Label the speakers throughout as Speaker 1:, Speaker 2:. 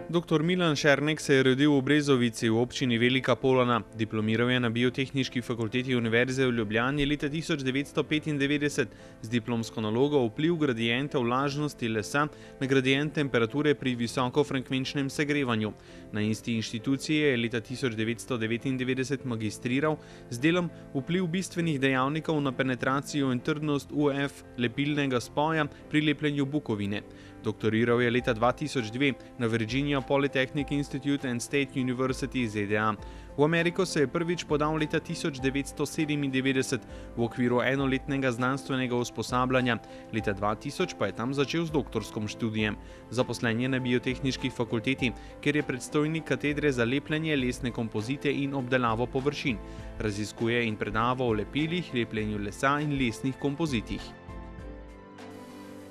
Speaker 1: Dr. Milan Šernek se je rodil v Brezovici v občini Velika Polana. Diplomiral je na Biotehniški fakulteti Univerze v Ljubljani leta 1995 z diplomsko nalogo Vpliv gradienta vlažnosti lesa na gradient temperature pri visokofrekvenčnem segrevanju. Na isti inštituciji je leta 1999 magistriral z delom Vpliv bistvenih dejavnikov na penetracijo in trdnost UF lepilnega spoja pri lepljenju bukovine. Doktoriral je leta 2002 na Virginia Polytechnic Institute and State University ZDA. V Ameriko se je prvič podal leta 1997 v okviru enoletnega znanstvenega usposabljanja. Leta 2000 pa je tam začel z doktorskim študijem. Zaposlen je na Biotehniški fakulteti, kjer je predstojnik katedre za lepljenje, lesne kompozite in obdelavo površin. Raziskuje in predava o lepilih, lepljenju lesa in lesnih kompozitih.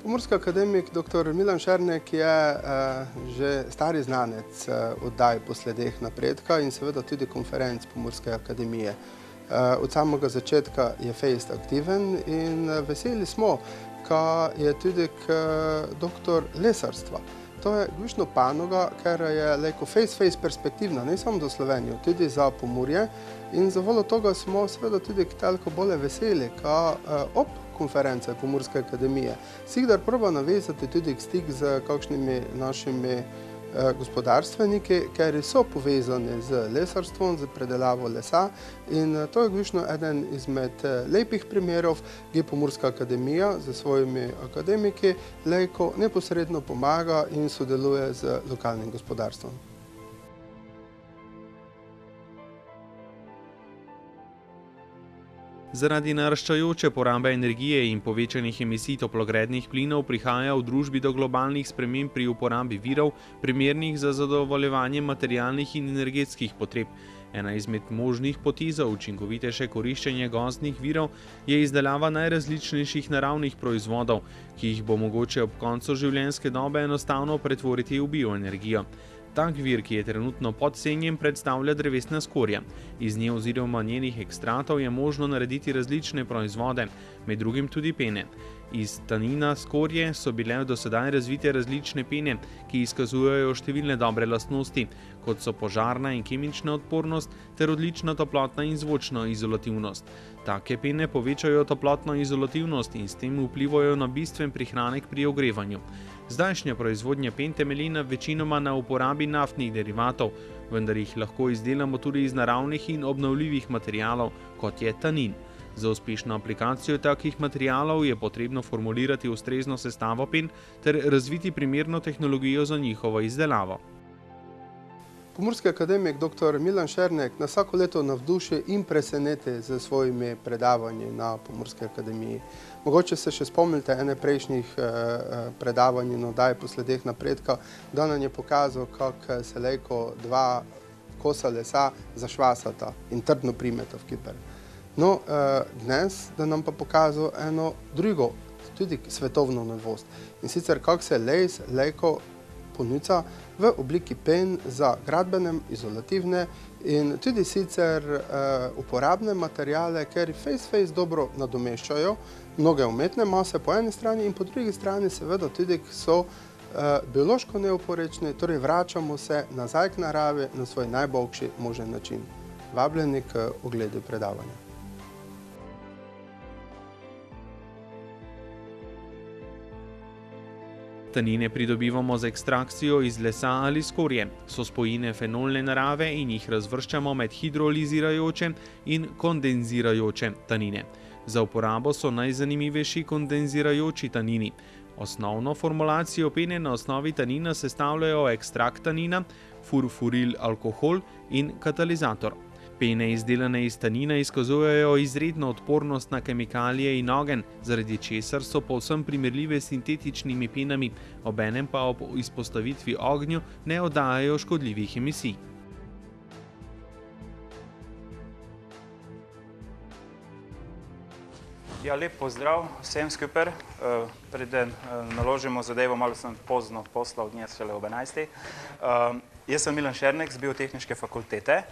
Speaker 2: Pomurski akademik dr. Milan Šernek je že stari znanec oddaj Po sledeh napredka in seveda tudi konferenc Pomurske akademije. Od samega začetka je fejst aktiven in veseli smo, da je tudi doktor lesarstva. To je ključno panoga, ker je fejst perspektivna, ne samo za Slovenijo, tudi za Pomurje. In za voljo toga smo seveda tudi toliko bolj veseli, ob konference Pomurske akademije. Sikdar proba navezati tudi stik z kakšnimi našimi gospodarstveniki, ker so povezani z lesarstvom, z predelavo lesa. In to je ključno eden izmed lepih primerov, kjer Pomurska akademija z svojimi akademiki neposredno pomaga in sodeluje z lokalnim gospodarstvom.
Speaker 1: Zaradi naraščajoče porabe energije in povečanih emisij toplogrednih plinov prihaja v družbi do globalnih sprememb pri uporabi virov, primernih za zadovoljevanje materialnih in energetskih potreb. Ena izmed možnih poti za učinkovitejše koriščenje gozdnih virov je izdelava najrazličnejših naravnih proizvodov, ki jih bo mogoče ob koncu življenjske dobe enostavno pretvoriti v bioenergijo. Tak vir, ki je trenutno podcenjen, predstavlja drevesna skorja. Iz nje oziroma njenih ekstratov je možno narediti različne proizvode, med drugim tudi pene. Iz tanina skorje so bile do sedaj razvite različne pene, ki izkazujejo številne dobre lastnosti, kot so požarna in kemična odpornost ter odlična toplotna in zvočna izolativnost. Take pene povečajo toplotno izolativnost in s tem vplivajo na bistven prihranek pri ogrevanju. Zdajšnja proizvodnja pen temelji večinoma na uporabi naftnih derivatov, vendar jih lahko izdelamo tudi iz naravnih in obnovljivih materialov, kot je tanin. Za uspešno aplikacijo takih materialov je potrebno formulirati ustrezno sestavo pen ter razviti primerno tehnologijo za njihovo izdelavo.
Speaker 2: Pomurski akademik dr. Milan Šernek nas vsako leto navduši in preseneti z svojimi predavanji na Pomurski akademiji. Mogoče se še spomnite ene prejšnjih predavanj in oddaj Po sledeh napredka, da nam je pokazal, kako se dva kosa lesa zašvasata in trdno primeta v kiper. No, dnes da nam pa pokazal eno drugo, tudi svetovno novost. In sicer, kako se les ponuca v obliki pen za gradbene, izolativne in tudi sicer uporabne materiale, ker fejst dobro nadomeščajo mnoge umetne mase po eni strani in po drugi strani seveda tudi so biološko neoporečni, torej vračamo se nazaj k naravi na svoj najboljši možen način. Vabljeni k ogledu predavanja.
Speaker 1: Tanine pridobivamo z ekstrakcijo iz lesa ali skorje. So spojine fenolne narave in jih razvrščamo med hidrolizirajoče in kondenzirajoče tanine. Za uporabo so najzanimivejši kondenzirajoči tanini. Osnovno formulacijo pene na osnovi tanina sestavljajo ekstrakt tanina, furfuril alkohol in katalizator. Pene izdelane iz tanina izkazujejo izredno odpornost na kemikalije in ogenj, zaradi česar so povsem primerljive s sintetičnimi penami, obenem pa ob izpostavitvi ognju ne oddajajo škodljivih emisij.
Speaker 3: Ja, lep pozdrav vsem skupaj. Preden naložimo zadevo, malo sem pozno poslal, dnes šele ob 11. Jaz sem Milan Šernek z Biotehniške fakultete.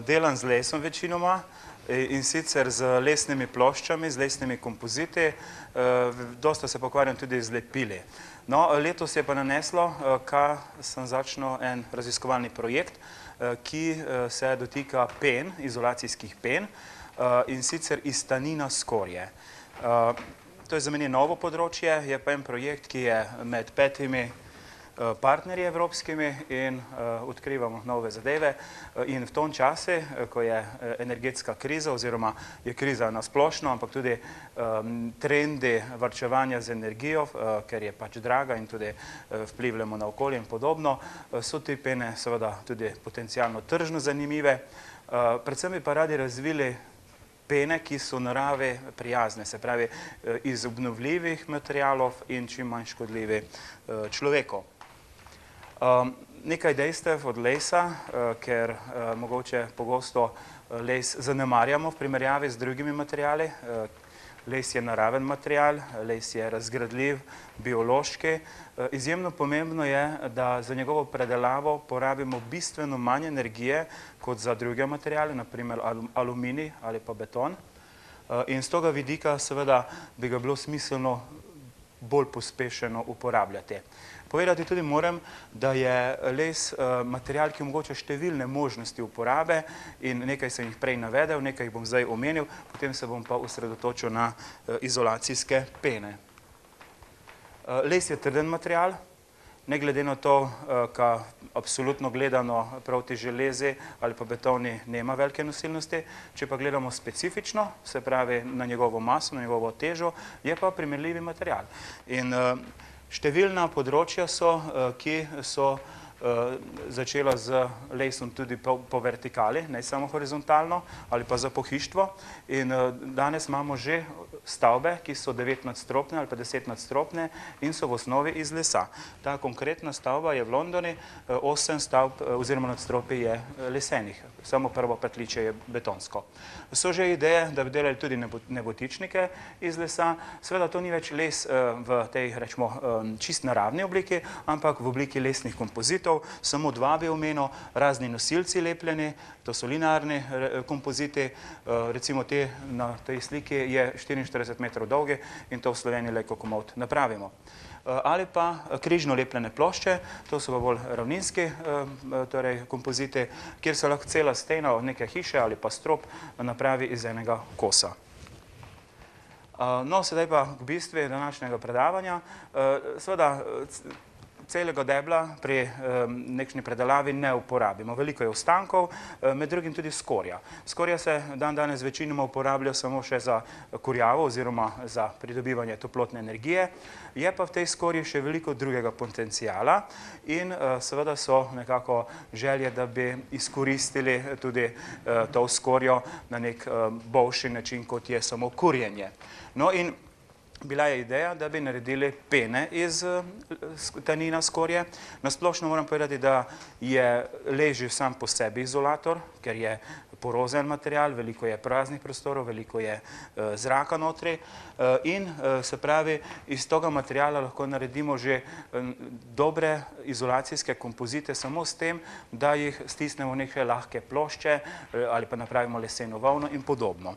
Speaker 3: Delam z lesom večinoma in sicer z lesnimi ploščami, z lesnimi kompoziti, dosta se pokvarjam tudi z lepili. No, letos je pa naneslo, ka sem začel en raziskovalni projekt, ki se dotika pen, izolacijskih pen, in sicer iz tanina skorje. To je za meni novo področje, je pa en projekt, ki je med 5 partnerji evropskimi in odkrivamo nove zadeve. In v tom času, ko je energetska kriza oziroma je kriza na splošno, ampak tudi trendi varčevanja z energijo, ker je pač draga in tudi vplivljamo na okolje in podobno, so te pene seveda tudi potencialno tržno zanimive. Predvsem bi pa radi razvili pene, ki so narave prijazne, se pravi iz obnovljivih materialov in čim manj škodljivi človeku. Nekaj dejstev od lesa, ker mogoče pogosto les zanemarjamo v primerjavi z drugimi materiali. Les je naraven material, les je razgradljiv, biološki. Izjemno pomembno je, da za njegovo predelavo porabimo bistveno manj energije kot za druge materiale, naprimer aluminij ali pa beton. In z tega vidika seveda bi ga bilo smiselno bolj pospešeno uporabljati. Povedati tudi moram, da je les material, ki omogoča številne možnosti uporabe in nekaj sem jih prej navedel, nekaj jih bom zdaj omenil, potem se bom pa osredotočil na izolacijske pene. Les je trden material, ne glede na to, ka absolutno gledano proti železi ali pa betoni nema velike nosilnosti, če pa gledamo specifično, se pravi na njegovo maso, na njegovo težo, je pa primerljivi material. In številna področja so, ki so začela z lesom tudi po vertikali, ne samo horizontalno ali pa za pohištvo. In danes imamo že stavbe, ki so 9-nadstropne ali pa 10-nadstropne in so v osnovi iz lesa. Ta konkretna stavba je v Londoni, 8 stavb oziroma nadstropij je lesenih, samo prvo petličje je betonsko. So že ideje, da bi delali tudi nebotičnike iz lesa. Seveda to ni več les v tej, rečemo, čist naravni obliki, ampak v obliki lesnih kompozitov. Samo dva bi omenil, razni nosilci lepljeni, to so linearni kompoziti, recimo te na tej sliki je 44 metrov dolgi in to v Sloveniji le komot napravimo. Ali pa križno lepljene plošče, to so pa bolj ravninski kompoziti, kjer se lahko cela stena od neke hiše ali pa strop napravi iz enega kosa. No, sedaj pa k bistvu današnjega predavanja. Seveda, celega debla pri nekšni predelavi ne uporabimo. Veliko je ostankov, med drugim tudi skorja. Skorja se danes večinoma uporablja samo še za kurjavo oziroma za pridobivanje toplotne energije. Je pa v tej skorji še veliko drugega potencijala in seveda so nekako želje, da bi izkoristili tudi to skorjo na nek boljši način, kot je samo kurjenje. No in bila je ideja, da bi naredili pene iz tanina skorje. Na splošno moram povedati, da je les že sam po sebi izolator, ker je porozen material, veliko je praznih prostorov, veliko je zraka notri in se pravi, iz tega materiala lahko naredimo že dobre izolacijske kompozite samo s tem, da jih stisnemo v neke lahke plošče ali pa napravimo leseno volno in podobno.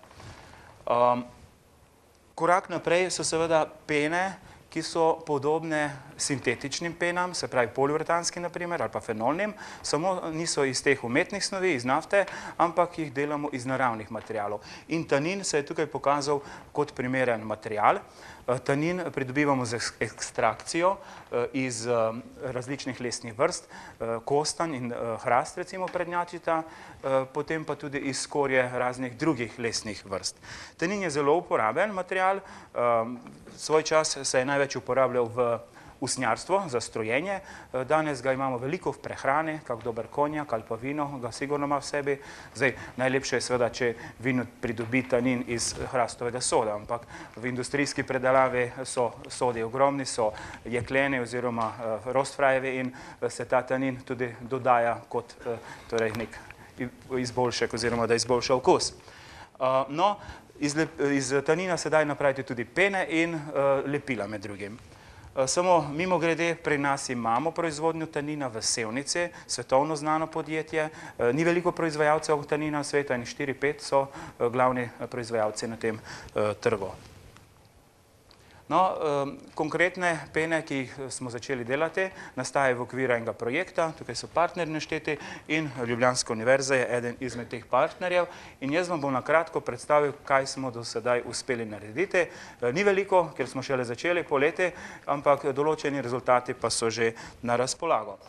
Speaker 3: Korak naprej so seveda pene, ki so podobne sintetičnim penam, se pravi poliuretanskim naprimer ali pa fenolnim, samo niso iz teh umetnih snovi, iz nafte, ampak jih delamo iz naravnih materialov. In tanin se je tukaj pokazal kot primeren material. Tanin pridobivamo z ekstrakcijo iz različnih lesnih vrst, kostanj in hrast recimo prednjačita, potem pa tudi iz skorje raznih drugih lesnih vrst. Tanin je zelo uporaben material, svoj čas se je največ uporabljal v usnjarstvo za strojenje, danes ga imamo veliko v prehrani, kak dober konjak ali pa vino ga sigurno ima v sebi. Zdaj, najlepše je seveda, če vino pridobi tanin iz hrastovega soda, ampak v industrijski predelavi so sodi ogromni, so jekleni oziroma rostfrajevi in se ta tanin tudi dodaja kot nek izboljšek oziroma da izboljša okus. No, iz tanina se dajo napraviti tudi pene in lepila med drugim. Samo mimogrede, pri nas imamo proizvodnjo tanina v Sevnici, svetovno znano podjetje. Ni veliko proizvajalcev tanina v svetu, 4-5 so glavni proizvajalci na tem trgu. No, konkretne pene, ki jih smo začeli delati, nastajajo v okviru enega projekta, tukaj so partnerji našteti in Ljubljanska univerza je eden izmed teh partnerjev. In jaz vam bom na kratko predstavil, kaj smo do sedaj uspeli narediti. Ni veliko, ker smo šele začeli poleti, ampak določeni rezultati pa so že na razpolago.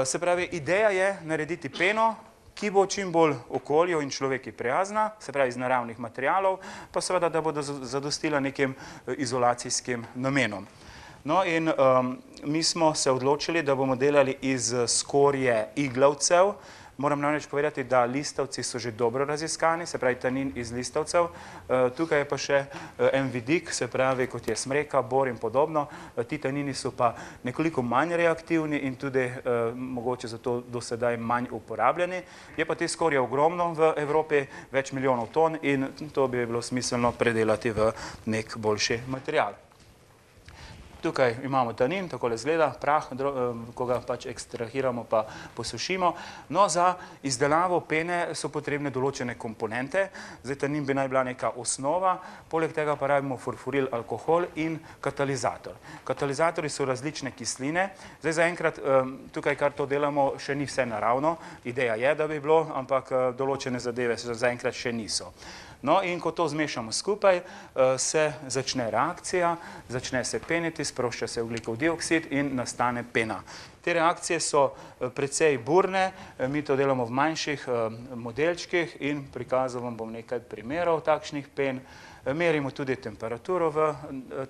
Speaker 3: Se pravi, ideja je narediti peno, ki bo čim bolj okolju in človeki prijazna, se pravi iz naravnih materialov, pa seveda, da bodo zadostila nekim izolacijskim namenom. No in mi smo se odločili, da bomo delali iz skorje iglavcev. Moram namreč povedati, da listavci so že dobro raziskani, se pravi tanin iz listavcev. Tukaj je pa še en vidik, se pravi, kot je smreka, bor in podobno. Ti tanini so pa nekoliko manj reaktivni in tudi mogoče zato do sedaj manj uporabljeni. Je pa te skorje ogromno v Evropi, več milijonov ton in to bi bilo smiselno predelati v nek boljši material. Tukaj imamo tanin, takole izgleda, prah, ko ga pač ekstrahiramo pa posušimo. No, za izdelavo pene so potrebne določene komponente. Zdaj, tanin bi naj bila neka osnova, poleg tega pa rabimo furfuril alkohol in katalizator. Katalizatorji so različne kisline. Zdaj, zaenkrat tukaj, kar to delamo, še ni vse naravno. Ideja je, da bi bilo, ampak določene zadeve zaenkrat še niso. No, in ko to zmešamo skupaj, se začne reakcija, začne se peniti, sprošča se ogljikov dioksid in nastane pena. Te reakcije so precej burne, mi to delamo v manjših modelčkih in prikazal vam bom nekaj primerov takšnih pen. Merimo tudi temperaturo v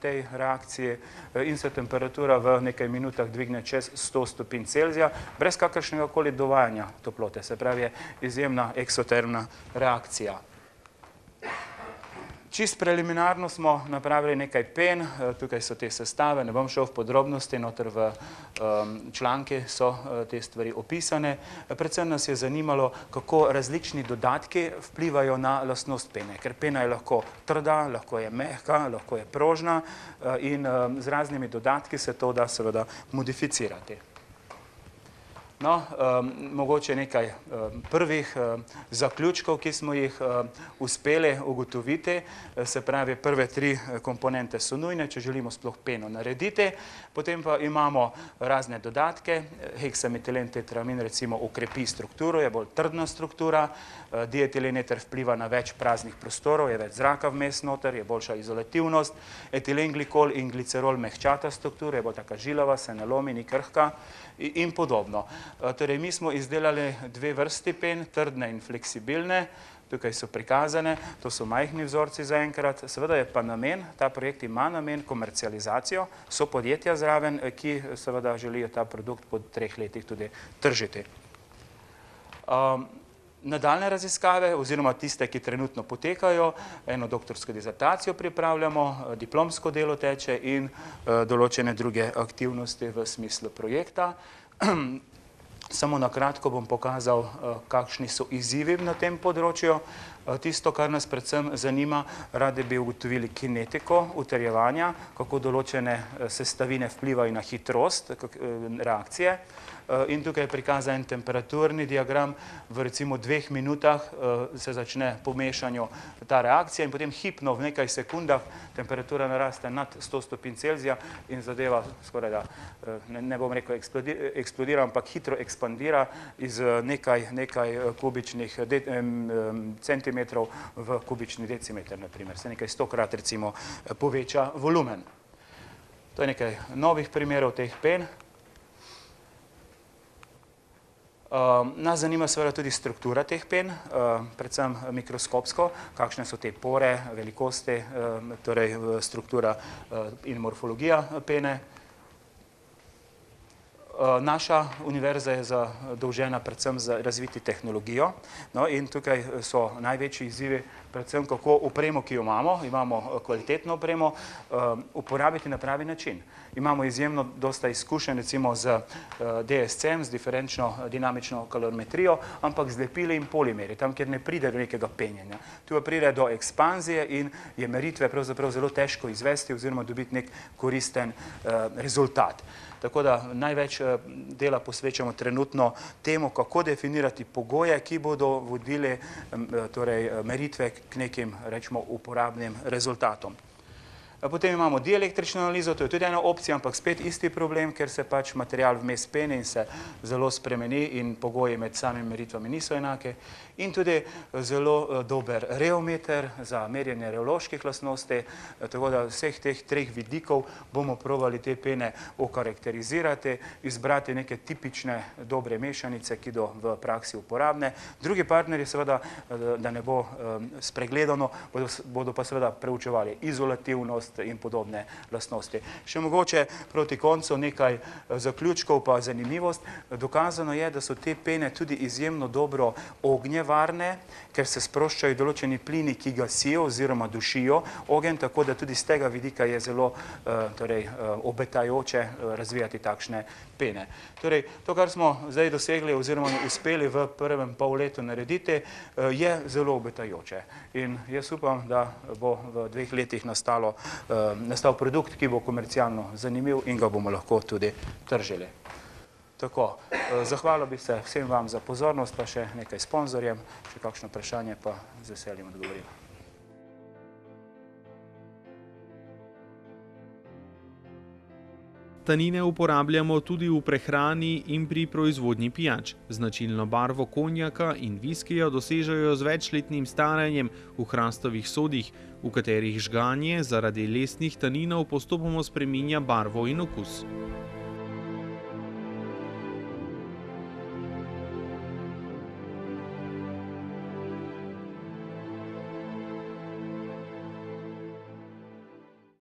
Speaker 3: tej reakciji in se temperatura v nekaj minutah dvigne čez 100 stopinj Celzija, brez kakršnega koli dovajanja toplote, se pravi je izjemna eksotermna reakcija. Čist preliminarno smo napravili nekaj pen, tukaj so te sestave, ne bom šel v podrobnosti, noter v članki so te stvari opisane. Predvsem nas je zanimalo, kako različni dodatki vplivajo na lastnost pene, ker pena je lahko trda, lahko je mehka, lahko je prožna in z raznimi dodatki se to da seveda modificirati. No, mogoče nekaj prvih zaključkov, ki smo jih uspeli ugotoviti, se pravi, prve 3 komponente so nujne, če želimo sploh peno narediti, potem pa imamo razne dodatke, heksametilen tetramin recimo ukrepi strukturo, je bolj trdna struktura, dietilen eter vpliva na več praznih prostorov, je več zraka vmes noter, je boljša izolativnost, etilen glikol in glicerol mehčata strukturo, je bolj taka žilava, se ne lomi, ni krhka in podobno. Torej, mi smo izdelali 2 vrsti pen, trdne in fleksibilne, tukaj so prikazane, to so majhni vzorci zaenkrat, seveda je pa namen, ta projekt ima namen komercializacijo, so podjetja zraven, ki seveda želijo ta produkt po 3 letih tudi tržiti. Nadaljne raziskave, oziroma tiste, ki trenutno potekajo, eno doktorsko dizertacijo pripravljamo, diplomsko delo teče in določene druge aktivnosti v smislu projekta. Samo na kratko bom pokazal, kakšni so izzivi na tem področju. Tisto, kar nas predvsem zanima, radi bi ugotovili kinetiko utrjevanja, kako določene sestavine vplivajo na hitrost reakcije. In tukaj je prikazan temperaturni diagram, v recimo 2 minutah se začne po mešanju ta reakcija in potem hipno v nekaj sekundah temperatura naraste nad 100 stopinj Celzija in zadeva skoraj da, ne bom rekel eksplodira, ampak hitro ekspandira iz nekaj kubičnih centimetrov v kubični decimeter, naprimer. Se nekaj 100-krat recimo poveča volumen. To je nekaj novih primerov teh pen. Nas zanima seveda tudi struktura teh pen, predvsem mikroskopsko, kakšne so te pore, velikosti, torej struktura in morfologija pene. Naša univerza je zadolžena predvsem za razviti tehnologijo, no, in tukaj so največji izzivi predvsem kako opremo, ki jo imamo kvalitetno opremo, uporabiti na pravi način. Imamo izjemno dosta izkušenj recimo z DSC-em, z diferenčno dinamično kalorimetrijo, ampak z lepili in polimeri, tam, kjer ne pride do nekega penjenja. Tu pride do ekspanzije in je meritve pravzaprav zelo težko izvesti oziroma dobiti nek koristen rezultat. Tako da največ dela posvečamo trenutno temu, kako definirati pogoje, ki bodo vodili meritve k nekim, rečemo, uporabnim rezultatom. Potem imamo dielektrično analizo, to je tudi ena opcija, ampak spet isti problem, ker se pač material vmes peni in se zelo spremeni in pogoji med samimi meritvami niso enake. In tudi zelo dober reometer za merjenje reoloških lastnosti, tako da vseh teh treh vidikov bomo probali te pene okarakterizirati, izbrati neke tipične dobre mešanice, ki do v praksi uporabne. Drugi partnerji seveda, da ne bo spregledano, bodo pa seveda preučevali izolativnost in podobne lastnosti. Še mogoče proti koncu nekaj zaključkov pa zanimivost. Dokazano je, da so te pene tudi izjemno dobro ognjevarne, ker se sproščajo določeni plini, ki gasijo oziroma dušijo ogenj, tako da tudi z tega vidika je zelo obetajoče razvijati takšne pene. Torej, to, kar smo zdaj dosegli oziroma uspeli v prvem pol letu narediti, je zelo obetajoče. In jaz upam, da bo v 2 letih nastal produkt, ki bo komercialno zanimiv in ga bomo lahko tudi tržili. Tako, zahvalil bi se vsem vam za pozornost, pa še nekaj sponzorjem, če kakšno vprašanje pa z veseljem odgovorim.
Speaker 1: Tanine uporabljamo tudi v prehrani in pri proizvodnji pijač. Značilno barvo konjaka in viskija dosežejo z večletnim staranjem v hrastovih sodih, v katerih žganje zaradi lesnih taninov postopoma spreminja barvo in okus.